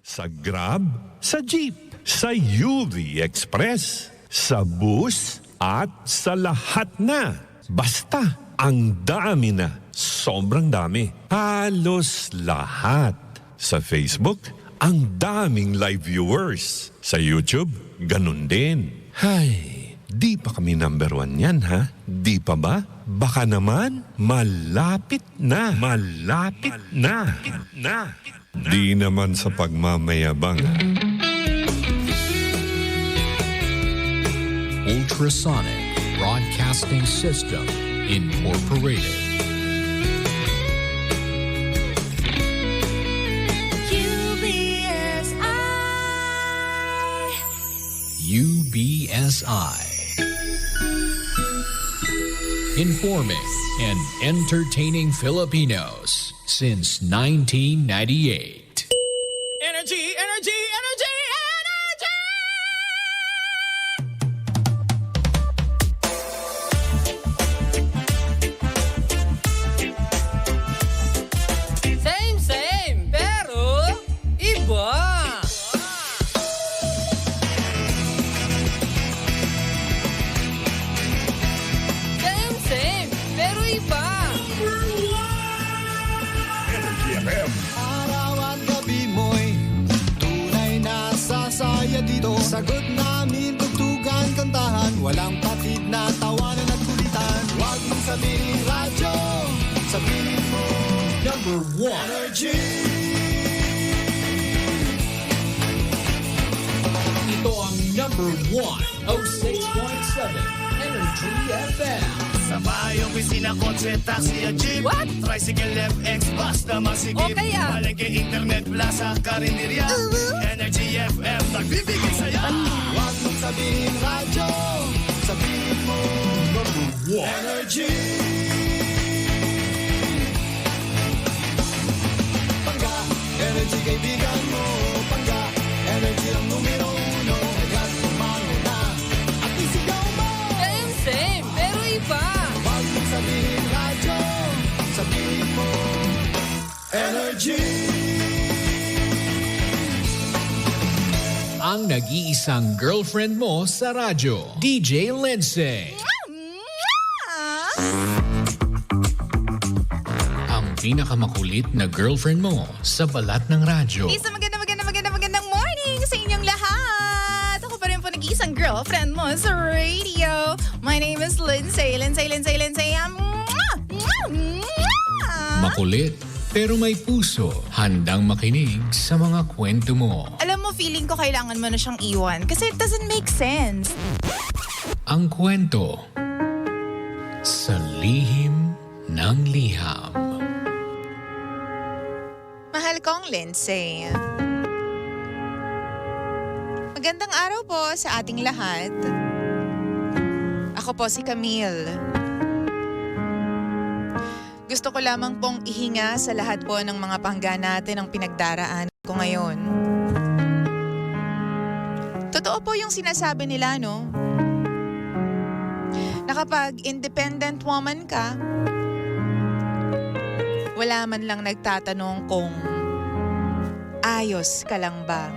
Sa Grab, sa Jeep, sa UV Express, sa bus, at sa lahat na. Basta, ang dami na. Sobrang dami. Halos lahat. Sa Facebook, ang daming live viewers. Sa YouTube, ganun din. Hay, di pa kami number 1 yan, ha? Di pa ba? Baka naman, malapit na. Malapit na. Di naman sa pagmamayabang. Ultrasonic Broadcasting System Incorporated. UBSI. Informing and entertaining Filipinos since 1998. Energy, energy, energy, energy! Same, pero iba. Same, pero iba. Araw at gabi mo'y tunay na sasaya dito. Sagot namin, tugtugan, kantahan, walang patid na tawanan at kulitan. Huwag mong sabihin radyo, sabihin mo number 1 energy. Ito ang number 1, 06.7 Energy FM. Sa bahay, opisina, kotse, taxi at jeep. What? Tricycle, FX, bus na masigip. O kaya? Palengke, internet, plaza, karinderya. Energy FM, nagbibigay saya. Huwag mong sabihin radyo, sabihin mo number 1 energy. Pangga, energy kaibigan mo. Pangga, energy ang numero 1. Agad pumalo na at isigaw mo. Same, pero iba. Huwag mong sabihin radyo, sabihin mo energy. Ang nag-iisang girlfriend mo sa radyo, DJ Lindsay. Ang pinakamakulit na girlfriend mo sa balat ng radyo. Isang magandang morning sa inyong lahat. Ako pa rin po nag-iisang girlfriend mo sa radio. My name is Lindsay. Makulit, pero may puso. Handang makinig sa mga kwento mo. Alam mo, feeling ko kailangan mo na siyang iwan kasi it doesn't make sense. Ang kwento sa lihim ng liham. Mahal kong Lindsay. Magandang araw po sa ating lahat. Ako po si Camille. Gusto ko lamang pong ihinga sa lahat po ng mga pangga natin ang pinagdaraan ko ngayon. Totoo po yung sinasabi nila, no? Na kapag independent woman ka, wala man lang nagtatanong kung ayos ka lang ba.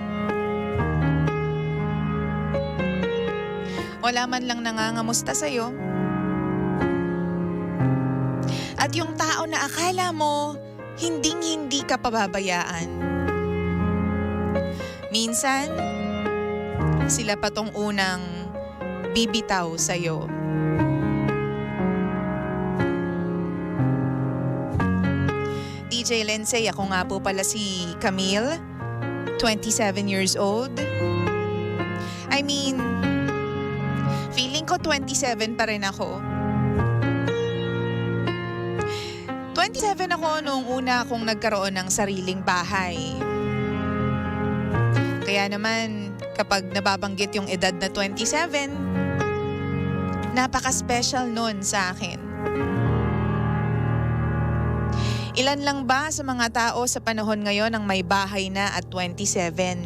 Wala man lang nangangamusta sa'yo. At yung tao na akala mo, hinding-hindi ka pababayaan. Minsan, sila pa tong unang bibitaw sa'yo. DJ Lindsay, ako nga po pala si Camille, 27 years old. I mean, feeling ko 27 pa rin ako. 27 ako noong una akong nagkaroon ng sariling bahay. Kaya naman, kapag nababanggit yung edad na 27, napaka-special nun sa akin. Ilan lang ba sa mga tao sa panahon ngayon ang may bahay na at 27?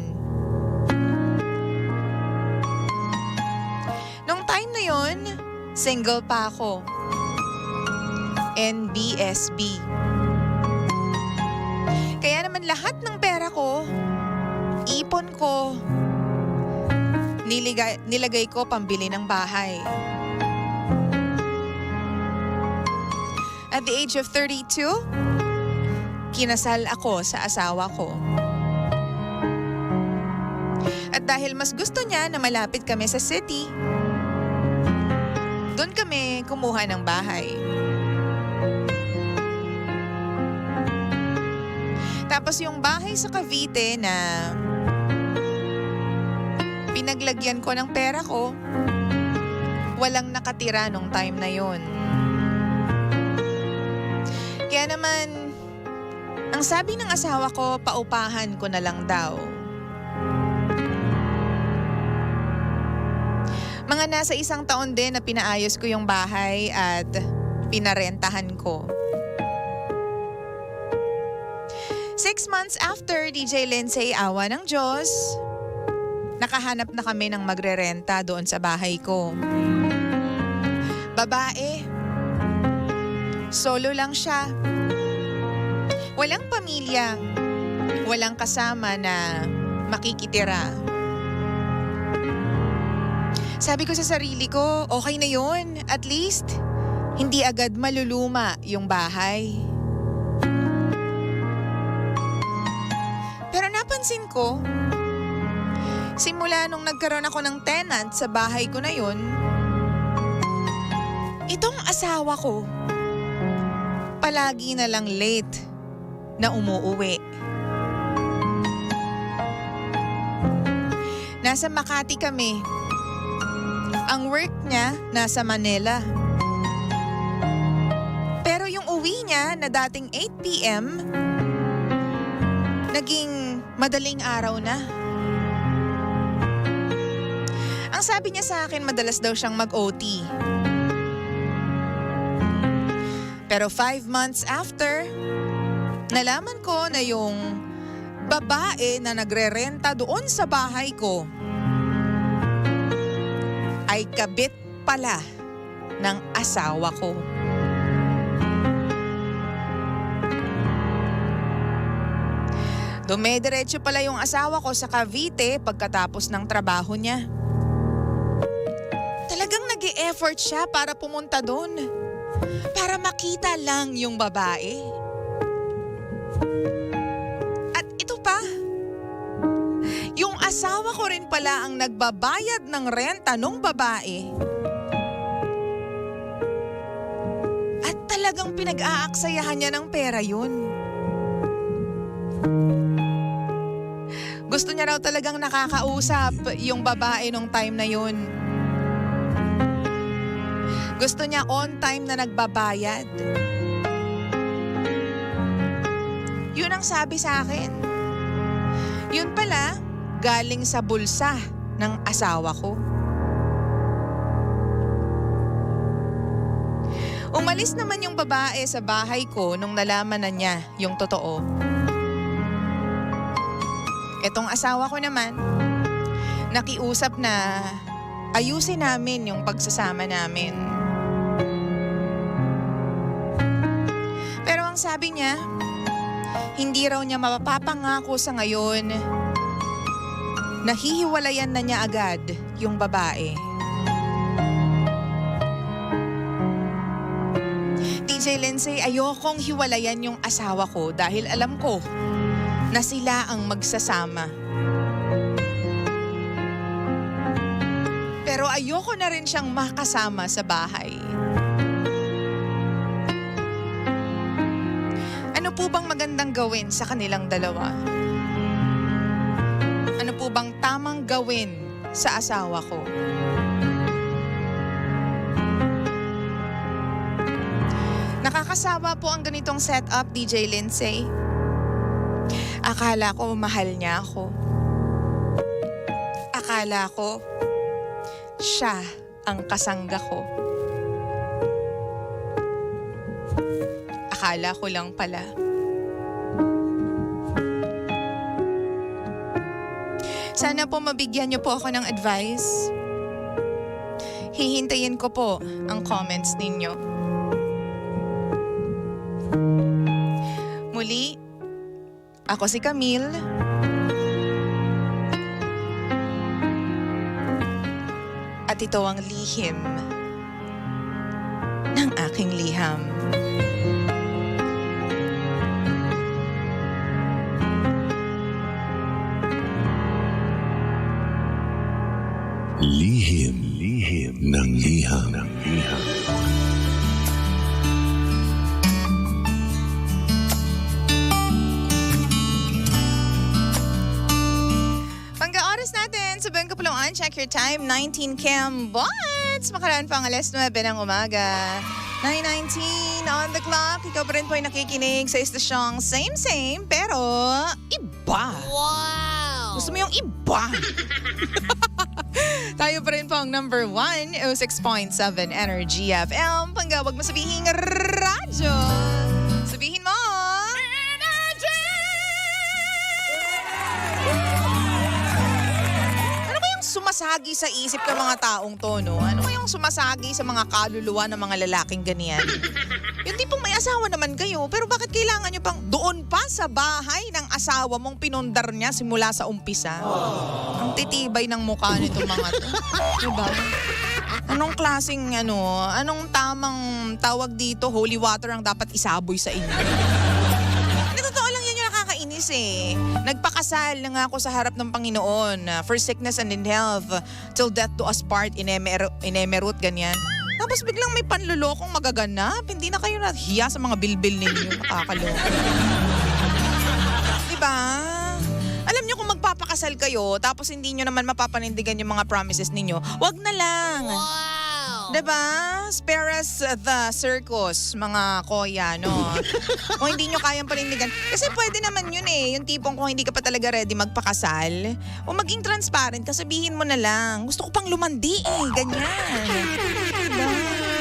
Nung time na yon, single pa ako. NBSB. Kaya naman lahat ng pera ko, ipon ko, nilagay ko pambili ng bahay. At the age of 32, kinasal ako sa asawa ko. At dahil mas gusto niya na malapit kami sa city, doon kami kumuha ng bahay. Tapos yung bahay sa Cavite na pinaglagyan ko ng pera ko, walang nakatira nung time na yon. Kaya naman, ang sabi ng asawa ko, paupahan ko na lang daw. Mga nasa 1 taon din na pinaayos ko yung bahay at pinarentahan ko. 6 months after, DJ Lindsay, awa ng Diyos, nakahanap na kami ng magrerenta doon sa bahay ko. Babae. Solo lang siya. Walang pamilya. Walang kasama na makikitira. Sabi ko sa sarili ko, okay na yun. At least, hindi agad maluluma yung bahay. Pero napansin ko, simula nung nagkaroon ako ng tenant sa bahay ko na yun, itong asawa ko, palagi na lang late na umuuwi. Nasa Makati kami. Ang work niya nasa Manila. Pero yung uwi niya na dating 8 p.m., naging madaling araw na. Ang sabi niya sa akin, madalas daw siyang mag-OT. Pero 5 months after, nalaman ko na yung babae na nagrerenta doon sa bahay ko ay kabit pala ng asawa ko. Dumediretso pala yung asawa ko sa Cavite pagkatapos ng trabaho niya. Talagang nag-e-effort siya para pumunta doon. Para makita lang yung babae. At ito pa, yung asawa ko rin pala ang nagbabayad ng renta nung babae. At talagang pinag-aaksayahan niya ng pera yun. Gusto niya raw talagang nakakausap yung babae nung time na yun. Gusto niya on time na nagbabayad. Yun ang sabi sa akin. Yun pala, galing sa bulsa ng asawa ko. Umalis naman yung babae sa bahay ko nung nalaman na niya yung totoo. Etong asawa ko naman, nakiusap na ayusin namin yung pagsasama namin. Pero ang sabi niya, hindi raw niya mapapangako sa ngayon na hihiwalayan na niya agad yung babae. DJ Lindsay, ayokong hiwalayan yung asawa ko dahil alam ko na sila ang magsasama. Pero ayoko na rin siyang makasama sa bahay. Ano po bang magandang gawin sa kanilang dalawa? Ano po bang tamang gawin sa asawa ko? Nakakasawa po ang ganitong setup, DJ Lindsay. Akala ko mahal niya ako. Akala ko siya ang kasangga ko. Akala ko lang pala. Sana po mabigyan niyo po ako ng advice. Hihintayin ko po ang comments ninyo. Muli, ako si Camille. At ito ang lihim ng aking liham. Lihim ng liham. Pangka-oras natin sa Buong Kapuluan, check your time, 19 Cam Bots. Makaraan pa ang alas 9 ng umaga. 9:19 on the clock. Ikaw pa rin po ay nakikinig sa istasyong same pero iba. Wow! Gusto mo yung iba? Tayo pa rin po ang number 1, 06.7 Energy FM. Panggawag mo sabihin radyo. Sabihin mo, Energy! Ano ba yung sumasagi sa isip ng mga taong to, no? Ano ba yung sumasagi sa mga kaluluwa ng mga lalaking ganyan? Yung tipong may asawa naman kayo, pero bakit kailangan nyo pang doon pa sa bahay ng asawa mong pinundar niya simula sa umpisa? Ang titibay ng mukha nitong mga to. Diba? Anong klaseng anong tamang tawag dito, holy water ang dapat isaboy sa inyo? Hindi, totoo lang yan yung nakakainis eh. Nagpakasal na nga ako sa harap ng Panginoon for sickness and in health till death do us part, inemerut, ganyan. Tapos biglang may panlulokong magaganap. Hindi na kayo nahiya sa mga bilbil ninyo. Nakakaloko. Diba? Alam nyo kung magpapakasal kayo tapos hindi nyo naman mapapanindigan yung mga promises ninyo, wag na lang. Wow! Diba? Spare us the circus, mga koya, no? Kung hindi nyo kayang panindigan. Kasi pwede naman yun eh. Yung tipong kung hindi ka pa talaga ready magpakasal, o maging transparent, kasabihin mo na lang, gusto ko pang lumandi eh. Ganyan. Diba?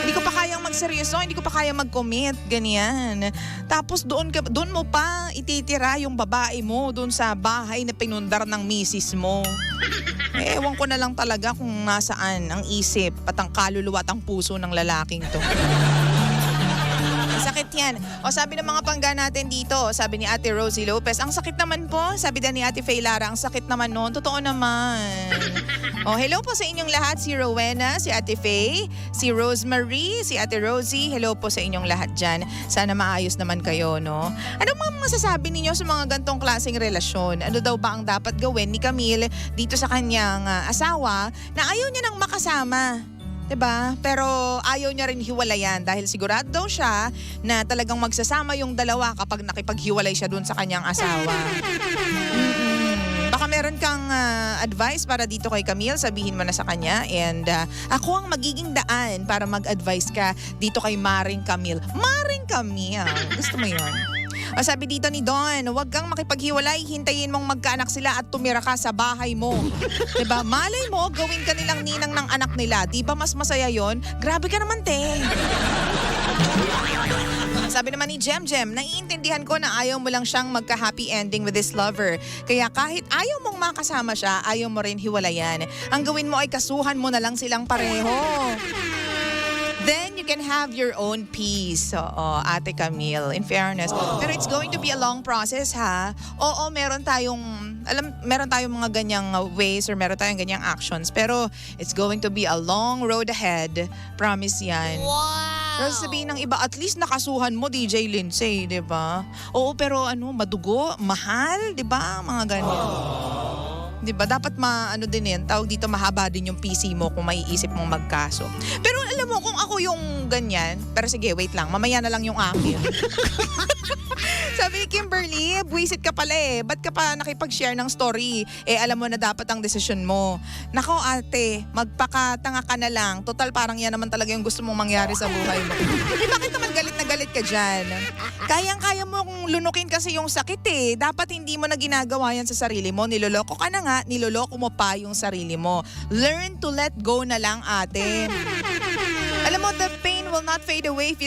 Hindi ko pa kayang magseryoso, hindi ko pa kayang mag-commit, ganyan. Tapos doon mo pa ititira yung babae mo doon sa bahay na pinundar ng misis mo. Ewan ko na lang talaga kung nasaan ang isip at ang kaluluwa at ang puso ng lalaking to. Sakit yan. O sabi ng mga pangga natin dito, sabi ni Ate Rosie Lopez, ang sakit naman po. Sabi din ni Ate Faye Lara, ang sakit naman noon. Totoo naman. O hello po sa inyong lahat. Si Rowena, si Ate Faye, si Rosemary, si Ate Rosie. Hello po sa inyong lahat dyan. Sana maayos naman kayo, no? Ano mga masasabi ninyo sa mga gantong klaseng relasyon? Ano daw ba ang dapat gawin ni Camille dito sa kanyang asawa na ayaw niya nang makasama? 'Di ba? Pero ayaw niya rin hiwalayan dahil sigurado daw siya na talagang magsasama yung dalawa kapag nakipaghiwalay siya dun sa kanyang asawa. Baka meron kang advice para dito kay Camille, sabihin mo na sa kanya. And ako ang magiging daan para mag-advise ka dito kay Maring Camille. Maring Camille, gusto mo yun? O sabi dito ni Don, huwag kang makipaghiwalay, hintayin mong magkaanak sila at tumira ka sa bahay mo. Diba? Malay mo, gawin ka nilang ninang ng anak nila. Diba mas masaya yon? Grabe ka naman, te. Sabi naman ni Jem, naiintindihan ko na ayaw mo lang siyang magka-happy ending with this lover. Kaya kahit ayaw mong makasama siya, ayaw mo rin hiwalayan. Ang gawin mo ay kasuhan mo na lang silang pareho. Then you can have your own peace. Oo, Ate Camille, in fairness. Pero it's going to be a long process, ha? Oo, meron tayong mga ganyang ways or meron tayong ganyang actions. Pero it's going to be a long road ahead. Promise yan. Wow! Pero sabihin ng iba, at least nakasuhan mo, DJ Lindsay, di ba? Oo, pero madugo, mahal, di ba? Mga ganyan. Di ba? Dapat din yan. Tawag dito, mahaba din yung PC mo kung maiisip mong magkaso. Pero alam mo, kung ako yung ganyan, pero sige, wait lang. Mamaya na lang yung akin. Sabi ni Kimberly, buwisit ka pala eh. Ba't ka pa nakipag-share ng story? Alam mo na dapat ang desisyon mo. Nako ate, magpakatanga ka na lang. Total, parang yan naman talaga yung gusto mong mangyari sa buhay mo. Bakit naman galit na galit ka dyan? Kayang-kaya mo kung lunukin kasi yung sakit eh. Dapat hindi mo na ginagawa yan sa sarili mo. Niloloko ka na nga, niloloko mo pa yung sarili mo. Learn to let go na lang, ate. Alam mo, the pain will not fade away if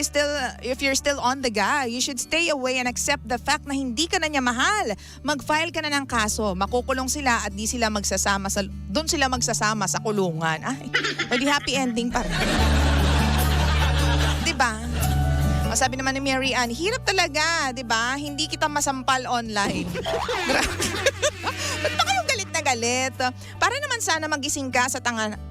you're still on the guy. You should stay away and accept the fact na hindi ka na niya mahal. Mag-file ka na ng kaso. Makukulong sila at doon sila magsasama sa kulungan. Ay, di happy ending pa rin. Diba? O, sabi naman ni Mary Ann, hirap talaga, diba? Hindi kita masampal online. Ba't ba kayong galit na galit. Para naman sana magising ka sa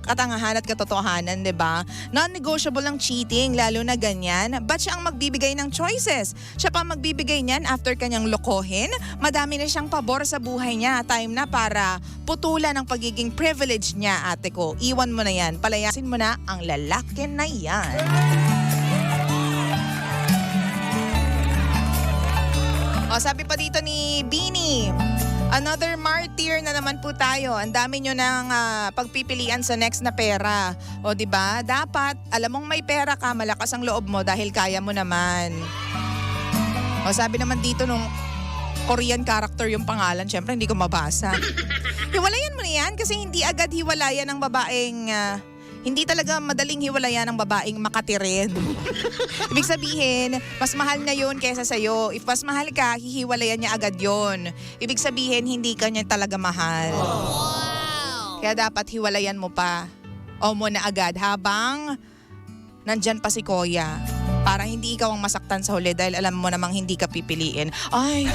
katangahan at katotohanan, di ba? Non-negotiable ang cheating, lalo na ganyan. Ba't siya ang magbibigay ng choices? Siya pa magbibigay niyan after kanyang lokohin? Madami na siyang pabor sa buhay niya. Time na para putulan ang pagiging privilege niya, ate ko. Iwan mo na yan. Palayasin mo na ang lalaki na yan. O, sabi pa dito ni Beanie, another martyr na naman po tayo. Ang dami nyo ng pagpipilian sa next na pera. O, di ba? Dapat, alam mong may pera ka, malakas ang loob mo dahil kaya mo naman. O, sabi naman dito nung Korean character yung pangalan, syempre hindi ko mabasa. Hiwalayan mo na yan kasi hindi agad hiwalayan ng babaeng... hindi talaga madaling hiwalayan ng babaeng makatirin. Ibig sabihin, mas mahal na yun kaysa sa'yo. If mas mahal ka, hihiwalayan niya agad yun. Ibig sabihin, hindi ka niya talaga mahal. Kaya dapat hiwalayan mo pa. O muna agad habang nandyan pa si Koya. Para hindi ikaw ang masaktan sa huli dahil alam mo namang hindi ka pipiliin. Ay...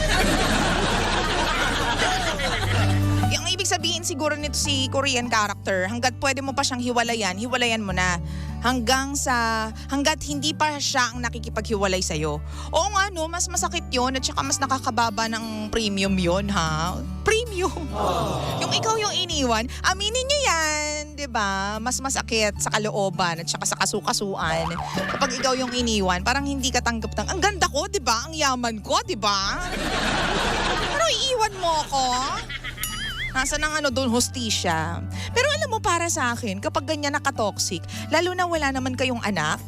Ibig sabihin siguro nito si Korean character, hanggat pwede mo pa siyang hiwalayan mo na. Hanggat hindi pa siya ang nakikipaghiwalay sa'yo. Oo nga no, mas masakit yun at saka mas nakakababa ng premium yun ha. Premium. Yung ikaw yung iniwan, aminin nyo yan, di ba? Mas masakit sa kalooban at saka sa kasukasuan. Kapag ikaw yung iniwan, parang hindi ka tanggap ng, ang ganda ko, di ba? Ang yaman ko, di ba? Pero iiwan mo ako? Nasa nang doon hostisya. Pero alam mo para sa akin, kapag ganyan nakatoxic, lalo na wala naman kayong anak,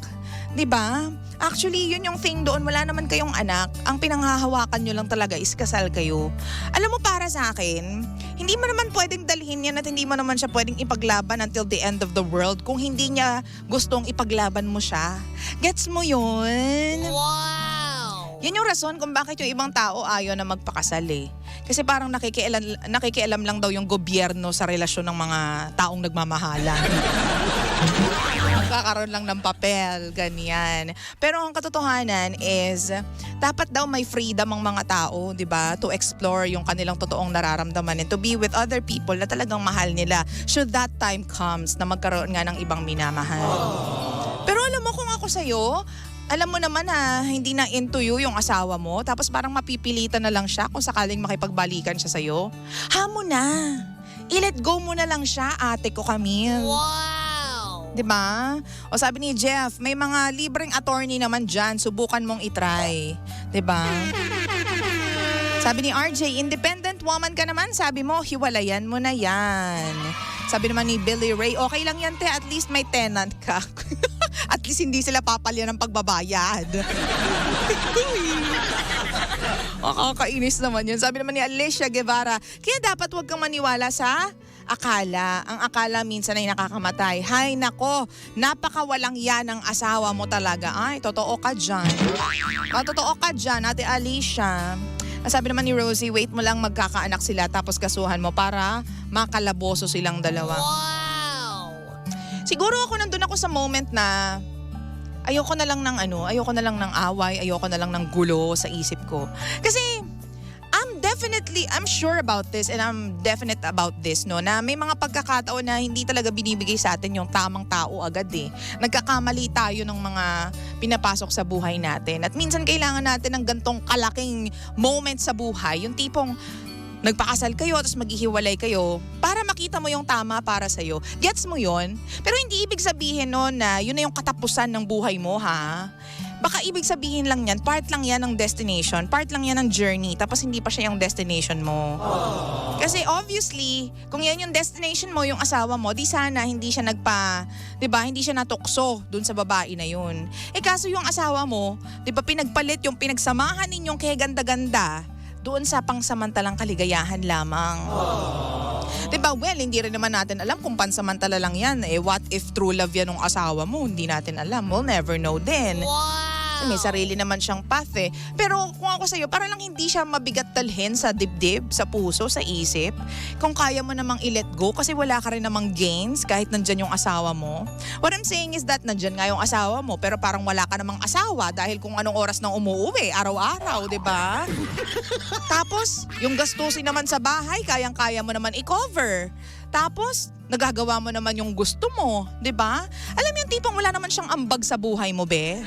'di ba? Actually, yun yung thing doon, wala naman kayong anak. Ang pinanghahawakan nyo lang talaga is kasal kayo. Alam mo para sa akin, hindi mo naman pwedeng dalhin yan at hindi mo naman siya pwedeng ipaglaban until the end of the world kung hindi niya gustong ipaglaban mo siya. Gets mo yun? Wow! Yan yung rason kung bakit yung ibang tao ayaw na magpakasal eh. Kasi parang nakikialam lang daw yung gobyerno sa relasyon ng mga taong nagmamahalan. Kakaroon lang ng papel, ganyan. Pero ang katotohanan is, dapat daw may freedom ang mga tao, di ba? To explore yung kanilang totoong nararamdaman and to be with other people na talagang mahal nila. Should that time comes na magkaroon nga ng ibang minamahal. Pero alam mo kung ako sa'yo, alam mo naman hindi na into you yung asawa mo, tapos parang mapipilitan na lang siya kung sakaling makipagbalikan siya sa'yo. Hamo na. I-let go mo na lang siya, ate ko, Camille. Wow! Diba? O sabi ni Jeff, may mga libreng attorney naman dyan, subukan mong itry. Diba? Sabi ni RJ, independent woman ka naman, sabi mo, hiwalayan mo na yan. Sabi naman ni Billy Ray, okay lang yan te, at least may tenant ka. At least hindi sila papalya ng pagbabayad. Makakainis naman yun. Sabi naman ni Alicia Guevara, kaya dapat huwag kang maniwala sa akala. Ang akala minsan ay nakakamatay. Hay nako, napakawalang yan ng asawa mo talaga. Ay, totoo ka dyan. Totoo ka dyan, Ate Alicia. Sabi naman ni Rosie, wait mo lang magkakaanak sila tapos kasuhan mo para makalaboso silang dalawa. Wow! Siguro ako sa moment na ayoko na lang ng away, ayoko na lang ng gulo sa isip ko. Kasi I'm sure about this and I'm definite about this, no, na may mga pagkakataon na hindi talaga binibigay sa atin yung tamang tao agad eh. Nagkakamali tayo ng mga pinapasok sa buhay natin. At minsan kailangan natin ng gantong kalaking moment sa buhay, yung tipong nagpakasal kayo tapos maghihiwalay kayo para makita mo yung tama para sa'yo. Gets mo yon? Pero hindi ibig sabihin no na yun na yung katapusan ng buhay mo, ha? Baka ibig sabihin lang yan, part lang yan ng destination, part lang yan ng journey, tapos hindi pa siya yung destination mo. Kasi obviously, kung yan yung destination mo, yung asawa mo, di sana hindi siya hindi siya natukso dun sa babae na yun. Eh kaso yung asawa mo, di ba pinagpalit yung pinagsamahan ninyong kaya ganda-ganda doon sa pangsamantalang kaligayahan lamang. Diba? Well, hindi rin naman natin alam kung pansamantala lang yan. Eh, what if true love yan ng asawa mo? Hindi natin alam. We'll never know din. Wow! May sarili naman siyang path eh. Pero kung ako sa'yo, para lang hindi siya mabigat dalhin sa dibdib, sa puso, sa isip. Kung kaya mo namang i-let go kasi wala ka rin namang gains kahit nandyan yung asawa mo. What I'm saying is that nandyan nga yung asawa mo pero parang wala ka namang asawa dahil kung anong oras nang umuwi, araw-araw, di ba? Tapos, yung gastusin naman sa bahay, kayang-kaya mo naman i-cover. Tapos, nagagawa mo naman yung gusto mo, 'di ba? Alam mo yung tipong wala naman siyang ambag sa buhay mo, be.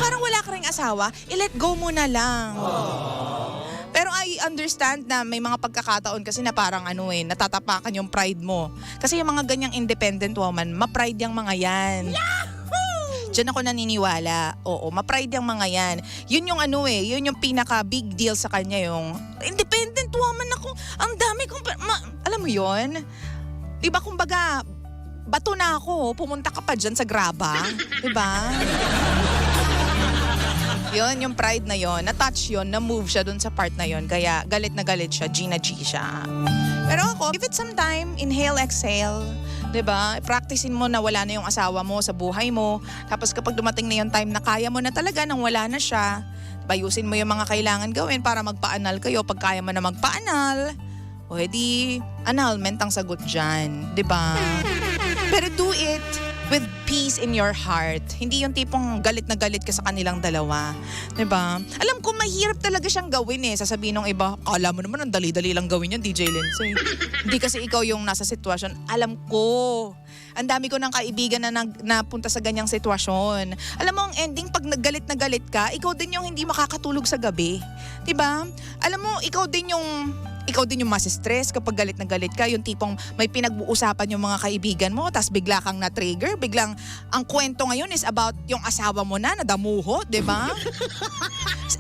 Parang wala ka ring asawa, i-let go mo na lang. Pero I understand na may mga pagkakataon kasi na parang natatapakan yung pride mo. Kasi yung mga ganyang independent woman, ma-pride yung mga yan. Diyan ako naniniwala. Oo, ma-pride yung mga yan. Yun yung yun yung pinaka big deal sa kanya, yung independent woman ako. Ang dami kong, alam mo yun? Diba kumbaga, bato na ako, pumunta ka pa dyan sa graba. Diba? Yun, yung pride na yun, na-touch yun, na-move siya dun sa part na yun. Kaya galit na galit siya, Gina G siya. Pero ako, give it some time, inhale, exhale. 'Di ba? Practicein mo na wala na yung asawa mo sa buhay mo. Tapos kapag dumating na yung time na kaya mo na talaga nang wala na siya, bayusin mo yung mga kailangan gawin para magpa-anal kayo. Pag kaya mo na magpa-anal, o edi annulment ang sagot dyan. 'Di ba? Pero do it with peace in your heart. Hindi yung tipong galit na galit ka sa kanilang dalawa. 'Di ba? Alam ko mahirap talaga siyang gawin eh. Sasabihin ng iba, kala mo naman ang dali-dali lang gawin yan, DJ Lindsay. Hindi kasi ikaw yung nasa sitwasyon. Alam ko. Ang dami ko ng kaibigan na napunta sa ganyang sitwasyon. Alam mo, ang ending pag naggalit na galit ka, ikaw din yung hindi makakatulog sa gabi. 'Di ba? Alam mo, ikaw din yung mas-stress kapag galit na galit ka. Yung tipong may pinag-uusapan yung mga kaibigan mo, tapos bigla kang na-trigger. Biglang, ang kwento ngayon is about yung asawa mo na damuho, di ba?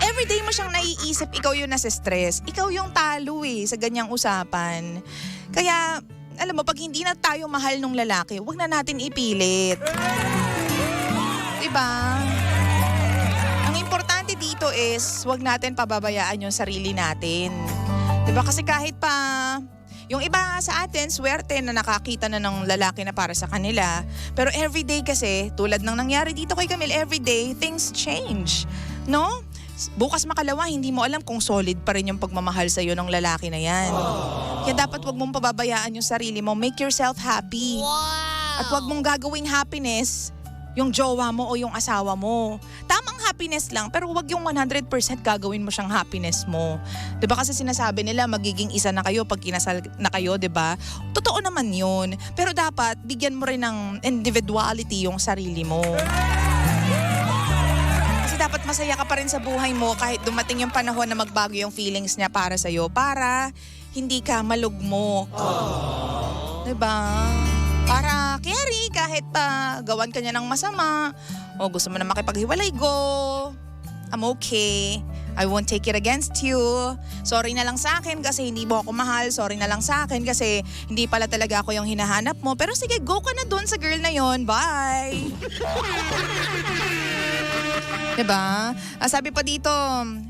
Everyday mo siyang naiisip, ikaw yung nasa-stress. Ikaw yung talo sa ganyang usapan. Kaya, alam mo, pag hindi na tayo mahal nung lalaki, huwag na natin ipilit. Di ba? Ang importante dito is, huwag natin pababayaan yung sarili natin. Diba? Kasi kahit pa yung iba sa atin, swerte na nakakita na ng lalaki na para sa kanila. Pero everyday kasi, tulad ng nangyari dito kay Camille, everyday, things change. No? Bukas makalawa, hindi mo alam kung solid pa rin yung pagmamahal sa'yo ng lalaki na yan. Kaya dapat wag mong pababayaan yung sarili mo. Make yourself happy. At wag mong gagawing happiness yung jowa mo o yung asawa mo. Tamang happiness lang, pero wag yung 100% gagawin mo siyang happiness mo. 'Di ba kasi sinasabi nila magiging isa na kayo pag kinasal na kayo, 'di ba? Totoo naman 'yun. Pero dapat bigyan mo rin ng individuality yung sarili mo. Kasi dapat masaya ka pa rin sa buhay mo kahit dumating yung panahon na magbago yung feelings niya para sa'yo, para hindi ka malugmok. 'Di ba? Para carry kahit pa gawan ka niya ng masama o gusto mo na makipaghiwalay, go. I'm okay. I won't take it against you. Sorry na lang sa akin kasi hindi mo ako mahal. Sorry na lang sa akin kasi hindi pala talaga ako yung hinahanap mo. Pero sige, go ka na dun sa girl na yon. Bye! Diba? Sabi pa dito,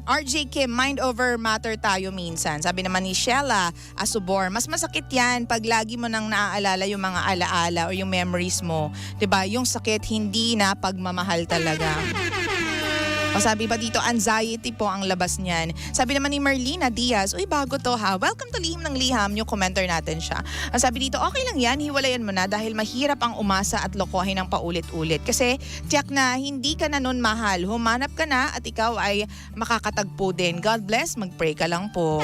RJ Kim, mind over matter tayo minsan. Sabi naman ni Shella Asubor, mas masakit yan pag lagi mo nang naaalala yung mga alaala o yung memories mo. Diba? Yung sakit, hindi na pagmamahal talaga. O sabi pa dito, anxiety po ang labas niyan. Sabi naman ni Marlena Diaz, uy bago to ha, welcome to Lihim ng Liham, yung commenter natin siya. Ang sabi dito, okay lang yan, hiwalayan mo na dahil mahirap ang umasa at lokohin ng paulit-ulit. Kasi tiyak na hindi ka na nun mahal, humanap ka na at ikaw ay makakatagpo din. God bless, mag-pray ka lang po.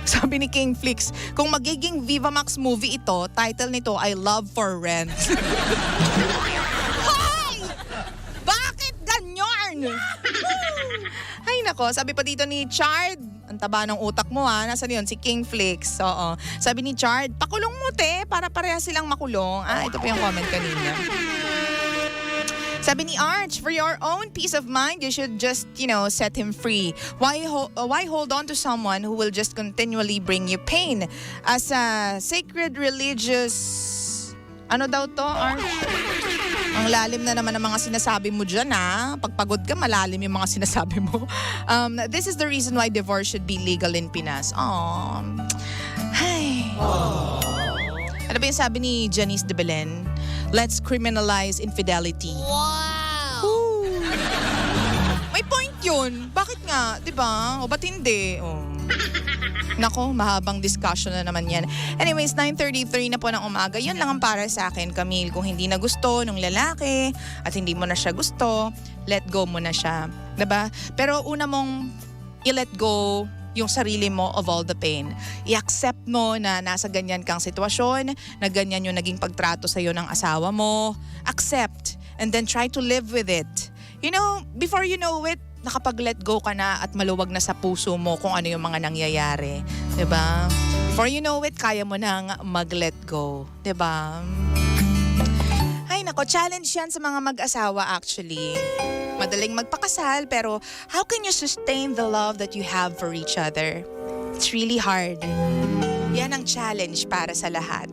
Sabi ni King Flix, kung magiging Viva Max movie ito, title nito ay Love for Rent. Ay nako, sabi pa dito ni Chard, ang taba ng utak mo ha, nasaan yun? Si King Flix, oo. Sabi ni Chard, pakulong mo te, para pareha silang makulong. Ito pa yung comment kanina. Sabi ni Arch, for your own peace of mind, you should just, set him free. Why hold on to someone who will just continually bring you pain? As a sacred religious, ano daw to, Arch? Ang lalim na naman ang mga sinasabi mo dyan ha. Pagpagod ka, malalim yung mga sinasabi mo. This is the reason why divorce should be legal in Pinas. Ay. Ano ba yung sabi ni Janice de Belen? Let's criminalize infidelity. Wow! May point yun. Bakit nga? Diba? O ba't hindi? O. Nako, mahabang discussion na naman yan. Anyways, 9:33 na po ng umaga. Yun lang ang para sa akin, Camille. Kung hindi na gusto nung lalaki at hindi mo na siya gusto, let go mo na siya. Diba? Pero una mong i-let go yung sarili mo of all the pain. I-accept mo na nasa ganyan kang sitwasyon, na ganyan yung naging pagtrato sa'yo ng asawa mo. Accept. And then try to live with it. You know, before you know it, nakapag-let go ka na at maluwag na sa puso mo kung ano yung mga nangyayari. 'Di ba? Before you know it, kaya mo nang mag-let go. 'Di ba? Ay nako, challenge yan sa mga mag-asawa actually. Madaling magpakasal pero how can you sustain the love that you have for each other? It's really hard. Yan ang challenge para sa lahat.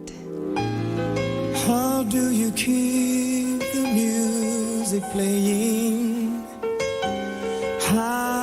How do you keep the music playing? How